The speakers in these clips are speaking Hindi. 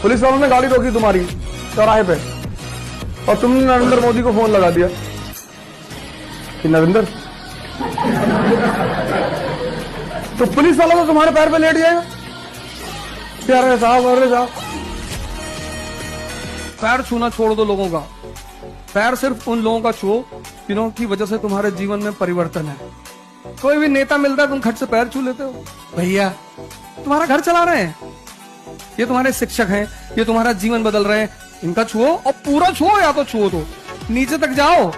पुलिस वालों ने गाड़ी रोकी तुम्हारी चौराहे पे और तुमने नरेंद्र मोदी को फोन लगा दिया कि नरेंद्र, तो पुलिस वालों को तुम्हारे पैर पे लेट जाएगा कि अरे साहब पैर छूना छोड़ दो लोगों का। पैर सिर्फ उन लोगों का छुओ जिनकी वजह से तुम्हारे जीवन में परिवर्तन है। कोई भी नेता मिलता है तुम खट से पैर छू लेते हो। भैया तुम्हारा घर चला रहे हैं, ये तुम्हारे शिक्षक हैं, ये तुम्हारा जीवन बदल रहे हैं, इनका छुओ और पूरा छुओ या तो छुओ तो नीचे तक जाओ।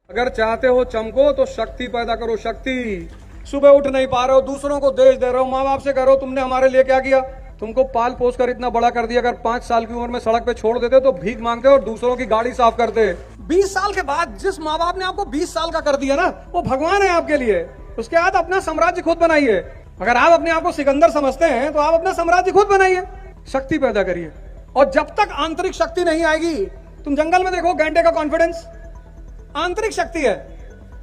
अगर चाहते हो चमको तो शक्ति पैदा करो। शक्ति सुबह उठ नहीं पा रहे हो, दूसरों को देश दे रहे हो, माँ बाप से कह रहे हो तुमने हमारे लिए क्या किया। तुमको पाल पोस कर इतना बड़ा कर दिया, अगर 5 साल की उम्र में सड़क पे छोड़ देते तो भीख मांगते और दूसरों की गाड़ी साफ करते। 20 साल के बाद जिस माँ बाप ने आपको 20 साल का कर दिया ना, वो भगवान है आपके लिए। उसके बाद अपना साम्राज्य खुद बनाइए। अगर आप अपने आप को सिकंदर समझते हैं तो आप अपना साम्राज्य खुद बनाइए, शक्ति पैदा करिए। और जब तक आंतरिक शक्ति नहीं आएगी, तुम जंगल में देखो गैंडे का कॉन्फिडेंस आंतरिक शक्ति है,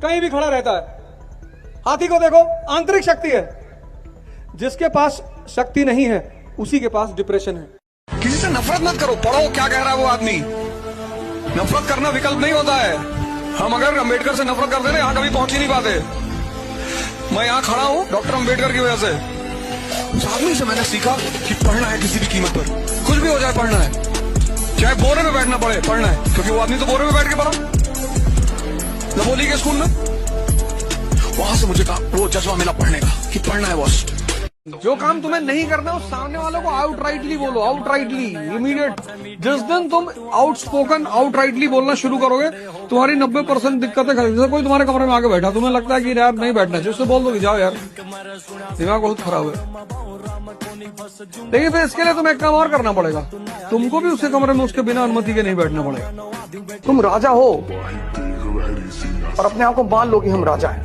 कहीं भी खड़ा रहता है। हाथी को देखो आंतरिक शक्ति है। जिसके पास शक्ति नहीं है उसी के पास डिप्रेशन है। किसी से नफरत मत करो, पढ़ो क्या कह रहा है वो आदमी। नफरत करना विकल्प नहीं होता है। हम अगर अम्बेडकर से नफरत करते ना, यहाँ कभी पहुंच ही नहीं पाते। मैं यहाँ खड़ा हूँ डॉक्टर अम्बेडकर की वजह से। उस आदमी से मैंने सीखा कि पढ़ना है किसी भी कीमत पर, कुछ भी हो जाए पढ़ना है, चाहे बोरे में बैठना पड़े पढ़ना है। क्योंकि वो आदमी तो बोरे में बैठ के पढ़ा लबोली के स्कूल में। वहां से मुझे वो जज्बा मिला पढ़ने का कि पढ़ना है बॉस। जो काम तुम्हें नहीं करना उस सामने वालों को आउटराइटली बोलो, आउटराइटली इमीडिएट। जिस दिन तुम आउटस्पोकन आउटराइटली बोलना शुरू करोगे, तुम्हारी 90% दिक्कतें खत्म। जैसे कोई तुम्हारे कमरे में आके बैठा, तुम्हें लगता है कि यार नहीं बैठना चाहिए, उससे बोल दो कि जाओ यार, दिमाग बहुत खराब है। लेकिन फिर इसके लिए तुम्हें एक काम और करना पड़ेगा, तुमको भी उसके कमरे में उसके बिना अनुमति के नहीं बैठना पड़ेगा। तुम राजा हो और अपने आप को मान लो कि हम राजा हैं,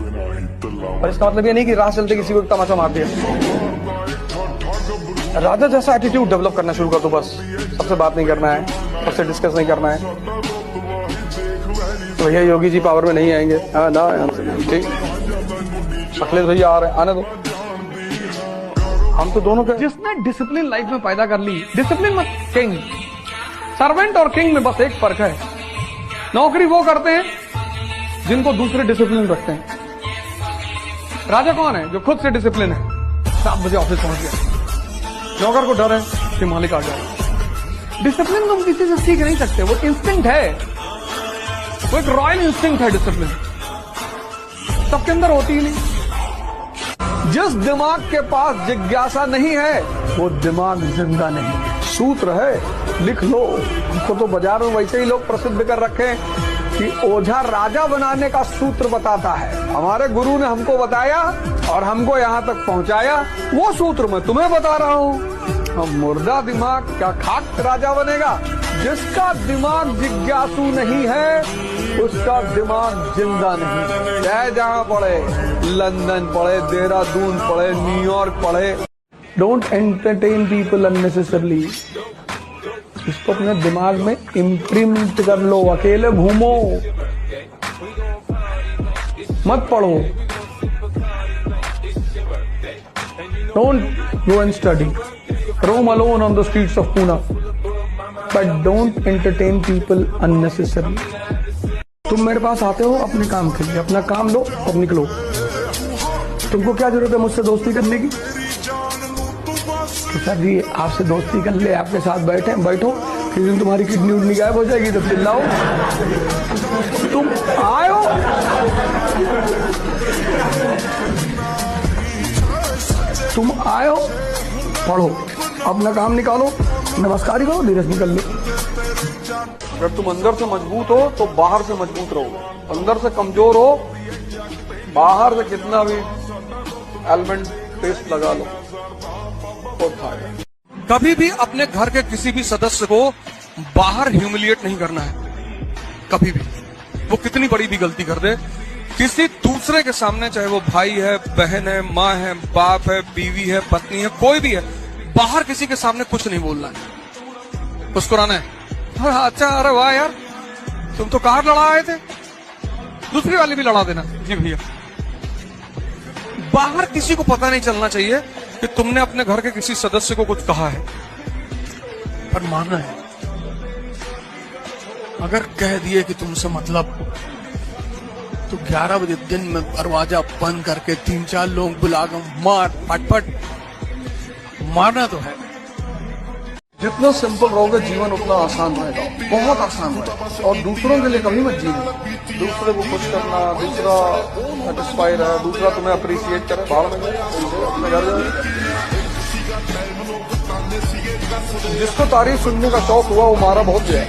और इसका मतलब ये नहीं कि राह चलते किसी को तमाचा मार दिया। राजा जैसा एटीट्यूड डेवलप करना शुरू कर दो। बस सबसे बात नहीं करना है, सबसे डिस्कस नहीं करना है। तो भैया योगी जी पावर में नहीं आएंगे, हाँ ना ठीक, अखिलेश भैया आ रहे हैं, आने दो। हम तो दोनों के, जिसने डिसिप्लिन लाइफ में पैदा कर ली, डिसिप्लिन मत किंग, सर्वेंट और किंग में बस एक फर्क है। नौकरी वो करते हैं जिनको दूसरे डिसिप्लिन रखते हैं। राजा कौन है? जो खुद से डिसिप्लिन है, 7 बजे ऑफिस पहुंच गया। नौकर को डर है कि मालिक आ जाए। डिसिप्लिन तुम किसी से सीख नहीं सकते, वो इंस्टिंक्ट है, वो एक रॉयल इंस्टिंक्ट है डिसिप्लिन, सबके अंदर होती ही नहीं। जिस दिमाग के पास जिज्ञासा नहीं है वो दिमाग जिंदा नहीं है। सूत्र है, लिख लो। उसको तो बाजार में वैसे ही लोग प्रसिद्ध कर रखे हैं कि ओझा राजा बनाने का सूत्र बताता है। हमारे गुरु ने हमको बताया और हमको यहाँ तक पहुँचाया, वो सूत्र मैं तुम्हें बता रहा हूँ। हम मुर्दा दिमाग क्या खाक राजा बनेगा? जिसका दिमाग जिज्ञासु नहीं है उसका दिमाग जिंदा नहीं। चाहे जहाँ पढ़े, लंदन पढ़े, देहरादून पढ़े, न्यूयॉर्क पढ़े, डोंट एंटरटेन पीपल अननेसेसरली। इसको अपने दिमाग में इम्प्रिंट कर लो। अकेले घूमो, मत पढ़ो, don't go and study, roam alone on the streets of Poona, but don't entertain people unnecessarily. तुम मेरे पास आते हो अपने काम के लिए, अपना काम लो और निकलो। तुमको क्या जरूरत है मुझसे दोस्ती करने की? तो सर जी आपसे दोस्ती कर ले, आपके साथ बैठो, किसी दिन तुम्हारी किडनी उडनी गायब हो जाएगी तो चिल्लाओ। तुम आयो, तुम आयो, पढ़ो, अपना काम निकालो, नमस्कार ही करो, धीरे से निकल लो। अगर तुम अंदर से मजबूत हो तो बाहर से मजबूत रहो। अंदर से कमजोर हो, बाहर से कितना भी एलिमेंट पेस्ट लगा लो, कभी भी अपने घर के किसी भी सदस्य को बाहर ह्यूमिलिएट नहीं करना है। कभी भी, वो कितनी बड़ी भी गलती कर दे, किसी दूसरे के सामने, चाहे वो भाई है, बहन है, माँ है, बाप है, बीवी है, पत्नी है, कोई भी है, बाहर किसी के सामने कुछ नहीं बोलना है, मुस्कुराना है। अच्छा, अरे वाह यार, तुम तो कार लड़ा आए थे, दूसरी वाली भी लड़ा देना। जी भैया। बाहर किसी को पता नहीं चलना चाहिए कि तुमने अपने घर के किसी सदस्य को कुछ कहा है। पर मारना है। अगर कह दिए कि तुमसे मतलब, तो 11 बजे दिन में दरवाजा बंद करके 3-4 लोग बुलाकर मार, फटफट मारना तो है। जितना सिंपल रहोगे जीवन उतना आसान रहेगा, बहुत आसान रहेगा। और दूसरों के लिए कभी मत जीना, दूसरे को खुश करना, दूसरा सेटिस्फाई रहे, दूसरा तुम्हें अप्रिशिएट करे, बाहर में जाए, अपने घर जाए। जिसको तारीफ सुनने का शौक हुआ वो मारा बहुत गया।